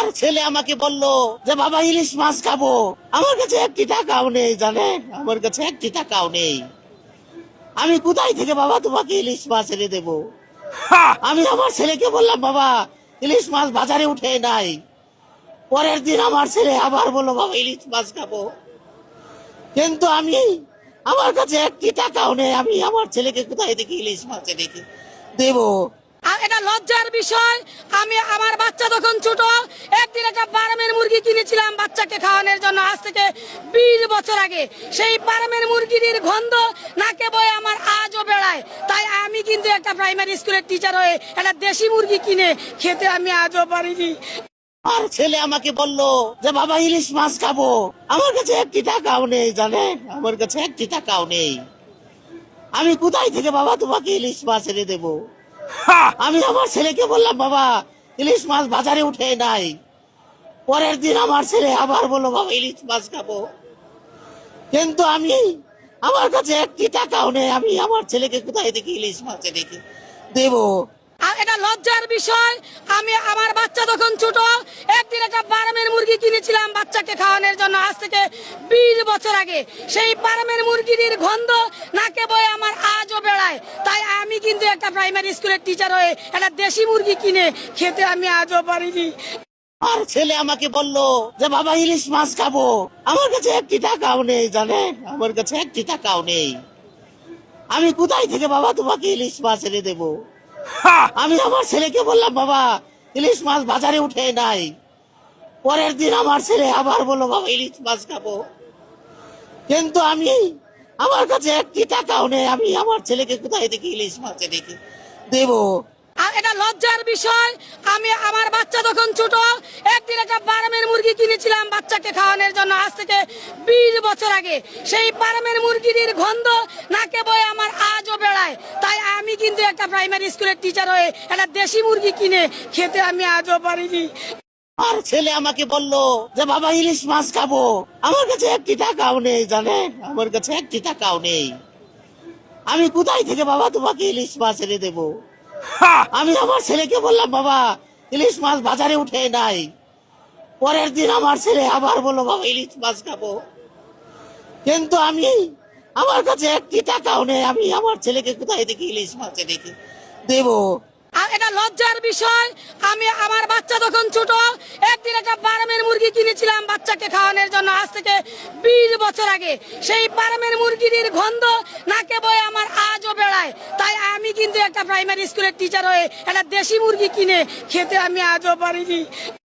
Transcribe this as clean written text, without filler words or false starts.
আর ছেলে আমাকে বলল যে বাবা ইলিশ মাছ খাবো। আমার কাছে একটি টাকাও নেই, জানেন, আমার কাছে একটি টাকাও নেই। আমি কোথায় থেকে বাবা তোমাকে ইলিশ মাছ এনে দেবো? আমি আমার ছেলেকে বললাম বাবা ইলিশ মাছ বাজারে উঠে নাই। পরের দিন আমার ছেলে আবার বললো বাবা ইলিশ মাছ খাবো। কিন্তু আমার কাছে একটি টাকাও নেই। আমি আমার ছেলেকে কোথায় থেকে ইলিশ মাছ এনে দেবো? আর এটা লজ্জার বিষয়। আমি আমার বাচ্চা তখন ছোট, একদিন একটা ফার্মের মুরগি কিনেছিলাম বাচ্চাকে খাওয়ানোর জন্য, আজ থেকে 20 বছর আগে। সেই ফার্মের মুরগির গন্ধ নাকে বয়ে আমার আজও বেড়ায়। তাই আমি কিন্তু একটা প্রাইমারি স্কুলের টিচার হয়ে একটা দেশি মুরগি কিনে খেতে আমি আজও পারিনি। আর ছেলে আমাকে বলল যে বাবা ইলিশ মাছ খাবো। আমার কাছে একটি টাকাও নেই, জানেন, আমার কাছে একটি টাকাও নেই। আমি কোথায় থেকে বাবা তোমাকে ইলিশ মাছ এনে দেবো? আমি আমার ছেলেকে বললাম বাবা ইলিশ মাছ বাজারে উঠে নাই। পরের দিন আমার ছেলে আবার বললো বাবা ইলিশ মাছ খাবো। কিন্তু আমার কাছে একটি টাকাও নেই। আমি আমার ছেলেকে কোথায় থেকে ইলিশ মাছ এনে দেবো? আর এটা লজ্জার বিষয়। আমি আমার বাচ্চা তখন ছোট, একদিন একটা ফার্মের মুরগি কিনেছিলাম বাচ্চাকে খাওয়ানোর জন্য, আজ থেকে 20 বছর আগে। সেই ফার্মের মুরগির গন্ধ নাকে বয়ে আমার আজও বেড়ায়। তাই আমি কিন্তু একটা প্রাইমারি স্কুলের টিচার হয়ে একটা দেশি মুরগি কিনে খেতে আমি আজও পারিনি। আর ছেলে আমাকে বলল যে বাবা ইলিশ মাছ খাবো। আমার কাছে একটি টাকাও নেই, জানেন, আমার কাছে একটি টাকাও নেই। আমি কোথায় থেকে বাবা তোমাকে ইলিশ মাছ এনে দেবো? আমি আমার ছেলেকে বললাম বাবা ইলিশ মাছ বাজারে উঠে নাই। পরের দিন আমার ছেলে আবার বললো বাবা ইলিশ মাছ খাবো। কিন্তু আমার কাছে একটি টাকাও নেই। আমি আমার ছেলেকে কোথায় থেকে ইলিশ মাছ এনে দেবো? আর এটা লজ্জার বিষয়। আমি আমার বাচ্চা তখন ছোট, একদিন একটা ফার্মের মুরগি কিনেছিলাম বাচ্চাকে খাওয়ানোর জন্য, আজ থেকে 20 বছর আগে। সেই ফার্মের মুরগির গন্ধ নাকে বয়ে আমার আজও বেড়ায়। তাই আমি কিন্তু একটা প্রাইমারি স্কুলের টিচার হয়ে একটা দেশি মুরগি কিনে খেতে আমি আজও পারিনি। আর ছেলে আমাকে বলল যে বাবা ইলিশ মাছ খাবো। আমার কাছে একটি টাকাও নেই, জানেন, আমার কাছে একটি টাকাও নেই। আমি কোথায় থেকে বাবা তোমাকে ইলিশ মাছ এনে দেবো? আমি আমার ছেলেকে বললাম বাবা ইলিশ মাছ বাজারে উঠে নাই। পরের দিন আমার ছেলে আবার বললো বাবা ইলিশ মাছ খাবো। কিন্তু আমার কাছে একটি টাকাও নেই। আমি আমার ছেলেকে কোথায় থেকে ইলিশ মাছ এনে দেবো? আর এটা লজ্জার বিষয়। আমি আমার বাচ্চা তখন ছোট, একদিন একটা ফার্মের মুরগি কিনেছিলাম বাচ্চাকে খাওয়ানোর জন্য, আজ থেকে 20 বছর আগে। সেই ফার্মের মুরগির গন্ধ নাকে বয়ে আমার আজও বেড়ায়। তাই আমি কিন্তু একটা প্রাইমারি স্কুলের টিচার হয়ে একটা দেশি মুরগি কিনে খেতে আমি আজও পারিনি।